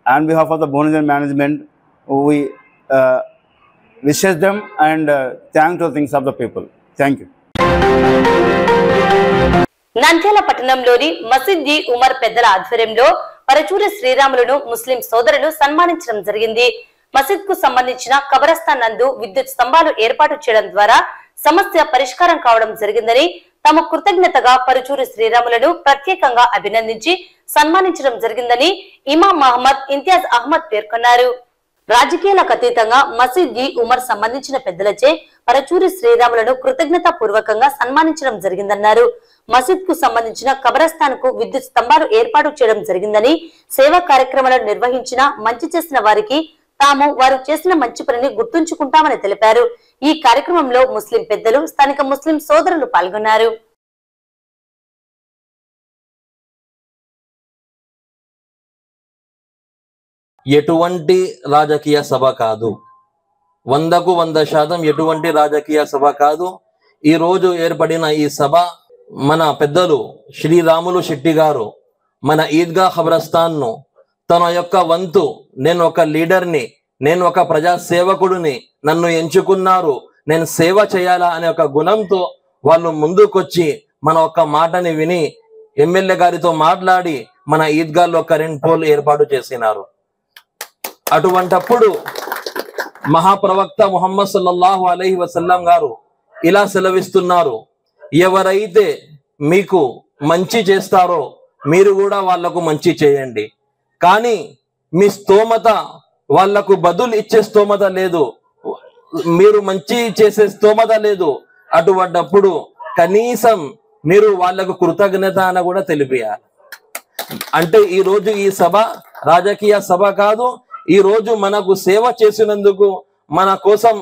On behalf of the Bhuvana Vijayam management, we wishes them and thank to the things of the people. Thank you. Nandyal పట్టణంలోని మసీద్ ఇ ఉమర్ పెద్దల ఆధ్వర్యంలో పరచూరి శ్రీరాములను ముస్లిం సోదరులు సన్మానించడం జరిగింది. మసీద్ కు సంబంధించిన కబరస్థాన్ నందు విద్యుత్ స్తంభాలు ఏర్పాటు చేయడం ద్వారా సమస్య పరిష్కారం కావడం జరిగిందని తమ కృతజ్ఞతగా పరచూరి శ్రీరాములను ప్రత్యేకంగా అభినందించి సన్మానించడం జరిగిందని ఇమాం మహమ్మద్ ఇంతియాజ్ అహ్మద్ పేర్కొన్నారు. రాజకీయాలకు అతీతంగా మసీద్ ఇ ఉమర్ సంబంధించిన పెద్దలచే పరచూరి శ్రీరాములను కృతజ్ఞతా పూర్వకంగా సన్మానించడం జరిగిందన్నారు. మసీద్ కు సంబంధించిన కబరస్థాన్ కు విద్యుత్ స్తంభాలు ఏర్పాటు చేయడం జరిగిందని సేవా కార్యక్రమాలను నిర్వహించిన మంచి చేసిన వారికి తాము వారు చేసిన మంచి పనిని గుర్తుంచుకుంటామని తెలిపారు. ఈ కార్యక్రమంలో ముస్లిం పెద్దలు స్థానిక ముస్లిం సోదరులు పాల్గొన్నారు. ఎటువంటి రాజకీయ సభ కాదు, 100కు 100% ఎటువంటి రాజకీయ సభ కాదు. ఈ రోజు ఏర్పడిన ఈ సభ మన పెద్దలు శ్రీరాములు శెట్టి గారు మన ఈద్గా ఖబరస్థాన్ ను తన యొక్క వంతు, నేను ఒక లీడర్ని, నేను ఒక ప్రజా సేవకుడిని, నన్ను ఎంచుకున్నారు, నేను సేవ చేయాలా అనే ఒక గుణంతో వాళ్ళు ముందుకొచ్చి మన ఒక్క మాటని విని ఎమ్మెల్యే గారితో మాట్లాడి మన ఈద్గాల్లో కరెంట్ పోల్ ఏర్పాటు చేసినారు. అటువంటప్పుడు మహాప్రవక్త ముహమ్మద్ సల్లల్లాహు అలైహి వసల్లం గారు ఇలా సెలవిస్తున్నారు, ఎవరైతే మీకు మంచి చేస్తారో మీరు కూడా వాళ్లకు మంచి చేయండి, కానీ మీ స్తోమత వాళ్లకు బదులు ఇచ్చే స్తోమత లేదు, మీరు మంచి చేసే స్తోమత లేదు. అటువంటప్పుడు కనీసం మీరు వాళ్లకు కృతజ్ఞత అని కూడా తెలిపియాలి. అంటే ఈ రోజు ఈ సభ రాజకీయ సభ కాదు. ఈ రోజు మనకు సేవ చేసినందుకు, మన కోసం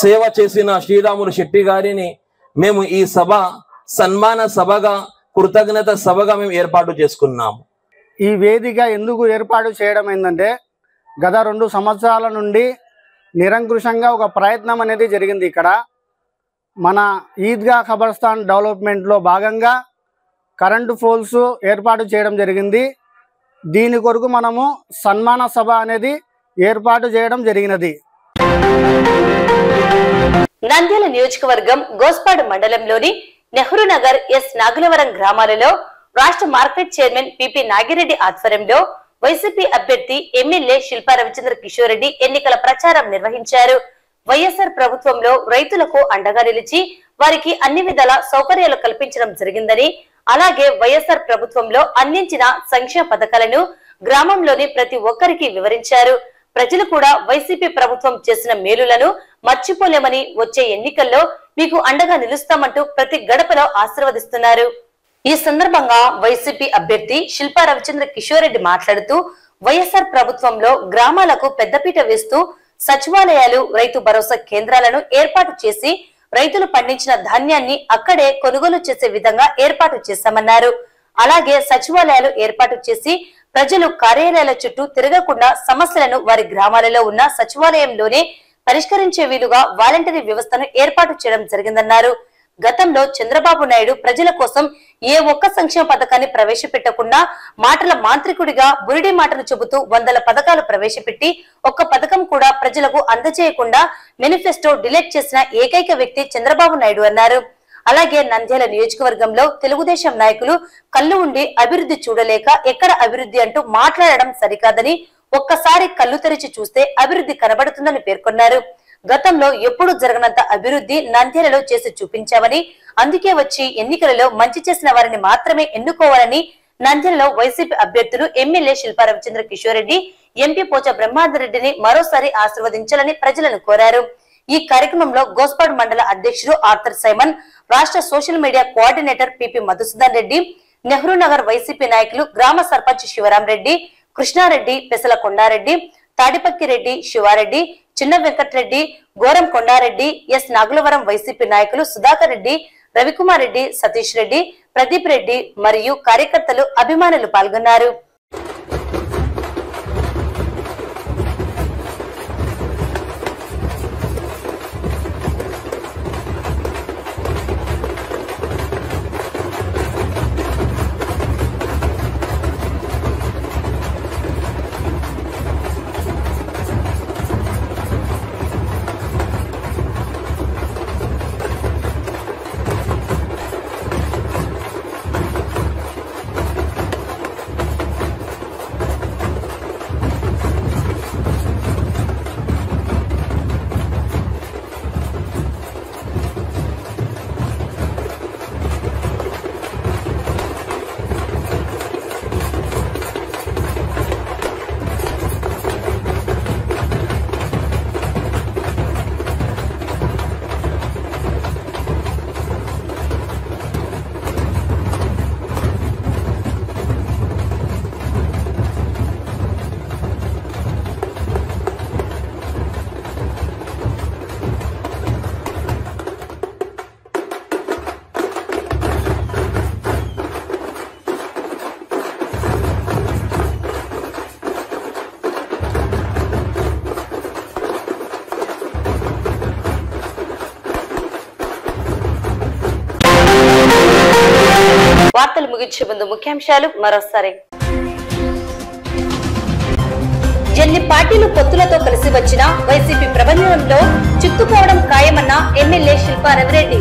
సేవ చేసిన శ్రీరాములు శెట్టి గారిని మేము ఈ సభ సన్మాన సభగా, కృతజ్ఞత సభగా మేము ఏర్పాటు చేసుకున్నాము. ఈ వేదిక ఎందుకు ఏర్పాటు చేయడం ఏంటంటే గత 2 సంవత్సరాల నుండి నిరంకుశంగా ఒక ప్రయత్నం అనేది జరిగింది. ఇక్కడ మన ఈద్గా ఖబరస్థాన్ డెవలప్మెంట్లో భాగంగా కరెంటు పోల్స్ ఏర్పాటు చేయడం జరిగింది. దీని కొరకు మనము సన్మాన సభ అనేది ఏర్పాటు చేయడం జరిగినది. నంద్యాల నియోజకవర్గం గోస్పాడు మండలంలోని నెహ్రూ నగర్, ఎస్ నాగులవరం గ్రామాలలో రాష్ట్ర మార్కెట్ చైర్మన్ పిపి నాగిరెడ్డి ఆధ్వర్యంలో వైసీపీ అభ్యర్థి ఎమ్మెల్యే శిల్పా రవిచంద్ర కిషోర్ రెడ్డి ఎన్నికల ప్రచారం నిర్వహించారు. వైఎస్ఆర్ ప్రభుత్వంలో రైతులకు అండగా నిలిచి వారికి అన్ని విధాల సౌకర్యాలు కల్పించడం జరిగిందని, అలాగే వైఎస్ఆర్ ప్రభుత్వంలో అందించిన సంక్షేమ పథకాలను గ్రామంలోని ప్రతి ఒక్కరికి వివరించారు. ప్రజలు కూడా వైసీపీ ప్రభుత్వం చేసిన మేలులను మర్చిపోలేమని, వచ్చే ఎన్నికల్లో మీకు అండగా నిలుస్తామంటూ ప్రతి గడపలో ఆశీర్వదిస్తున్నారు. ఈ సందర్భంగా వైసీపీ అభ్యర్థి శిల్పా రవిచంద్ర కిషోర్ రెడ్డి మాట్లాడుతూ, వైఎస్ఆర్ ప్రభుత్వంలో గ్రామాలకు పెద్దపీట వేస్తూ సచివాలయాలు, రైతు భరోసా కేంద్రాలను ఏర్పాటు చేసి రైతులు పండించిన ధాన్యాన్ని అక్కడే కొనుగోలు చేసే విధంగా ఏర్పాటు చేశామన్నారు. అలాగే సచివాలయాలు ఏర్పాటు చేసి ప్రజలు కార్యాలయాల చుట్టూ తిరగకుండా సమస్యలను వారి గ్రామాలలో ఉన్న సచివాలయంలోనే పరిష్కరించే వీలుగా వాలంటరీ వ్యవస్థను ఏర్పాటు చేయడం జరిగిందన్నారు. గతంలో చంద్రబాబు నాయుడు ప్రజల కోసం ఏ ఒక్క సంక్షేమ పథకాన్ని ప్రవేశపెట్టకుండా మాటల మాంత్రికుడిగా బురిడి మాటలు చెబుతూ వందల పథకాలు ప్రవేశపెట్టి ఒక్క పథకం కూడా ప్రజలకు అందజేయకుండా మేనిఫెస్టో డిలీట్ చేసిన ఏకైక వ్యక్తి చంద్రబాబు నాయుడు అన్నారు. అలాగే నంద్యాల నియోజకవర్గంలో తెలుగుదేశం నాయకులు కళ్ళు ఉండి అభివృద్ధి చూడలేక ఎక్కడ అభివృద్ధి అంటూ మాట్లాడడం సరికాదని, ఒక్కసారి కళ్ళు తెరిచి చూస్తే అభివృద్ధి కనబడుతుందని పేర్కొన్నారు. గతంలో ఎప్పుడు జరగనంత అభివృద్ధి నంద్యాలలో చేసి చూపించామని, అందుకే వచ్చి ఎన్నికలలో మంచి చేసిన వారిని మాత్రమే ఎన్నుకోవాలని నంద్యాలలో వైసీపీ అభ్యర్థులు ఎమ్మెల్యే శిల్పా రవిచంద్ర కిషోర్ రెడ్డి, ఎంపీ పోచ బ్రహ్మాందరెడ్డిని మరోసారి ఆశీర్వదించాలని ప్రజలను కోరారు. ఈ కార్యక్రమంలో గోస్పాడ్ మండల అధ్యక్షుడు ఆర్థర్ సైమన్, రాష్ట్ర social media coordinator PP Madhusudhan Reddy, Nehru Nagar YCP నాయకులు గ్రామ సర్పంచ్ శివరాం రెడ్డి, కృష్ణారెడ్డి, పెసల కొండారెడ్డి, తాడిపక్కి రెడ్డి, శివారెడ్డి, చిన్న వెంకటరెడ్డి, గోరం కొండారెడ్డి, ఎస్ నాగులవరం వైసీపీ నాయకులు సుధాకర్ రెడ్డి, రవికుమార్ రెడ్డి, సతీష్ రెడ్డి, ప్రదీప్ రెడ్డి మరియు కార్యకర్తలు, అభిమానులు పాల్గొన్నారు. వార్తలు ముగించే ముందు ముఖ్యాంశాలు మరోసారి. ఎన్ని పార్టీలు పొత్తులతో కలిసి వచ్చినా వైసీపీ ప్రభంజనంలో చిక్కుకోవడం ఖాయమన్న ఎమ్మెల్యే శిల్పా రవిరెడ్డి.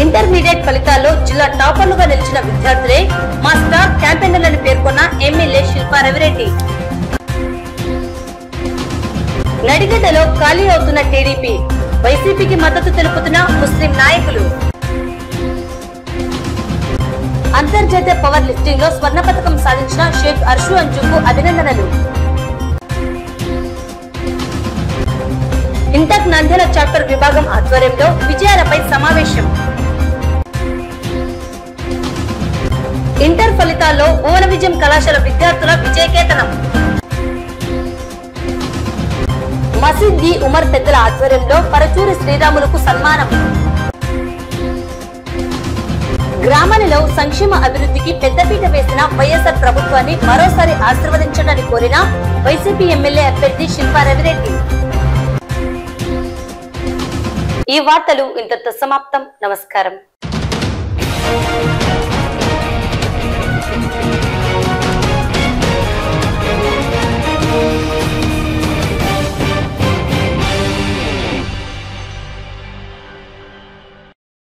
ఇంటర్మీడియట్ ఫలితాల్లో జిల్లా టాపర్లుగా నిలిచిన విద్యార్థులే మా స్టార్ క్యాంపెయినర్లను పేర్కొన్న ఎమ్మెల్యే శిల్పా రవిరెడ్డి. నడిగడ్డలో ఖాళీ అవుతున్న టీడీపీ, వైసీపీకి మద్దతు తెలుపుతున్న ముస్లిం నాయకులు. అంతర్జాతీయ పవర్ లిఫ్టింగ్ లో స్వర్ణ పథకం సాధించిన షేక్ అర్షు అంజుకు అభినందనలు. ఇంటర్ నంద్యాల చాప్టర్ విభాగం ఆధ్వర్యంలో విజయాలపై సమావేశం. ఇంటర్ ఫలితాల్లో భువన విజయం కళాశాల విద్యార్థుల విజయకేతనం. మసీద్ ది ఉమర్ పెద్దల ఆధ్వర్యంలో పరచూరి శ్రీరాములకు సన్మానం. గ్రామాలలో సంక్షేమ అభివృద్ధికి పెద్దపీట వేసిన వైఎస్ఆర్ ప్రభుత్వాన్ని మరోసారి ఆశీర్వదించడానికి కోరిన వైసీపీ ఎమ్మెల్యే అభ్యర్థి శిల్పా రవిరెడ్డి. ఈ వార్తలు ఇంతటితో సమాప్తం. నమస్కారం.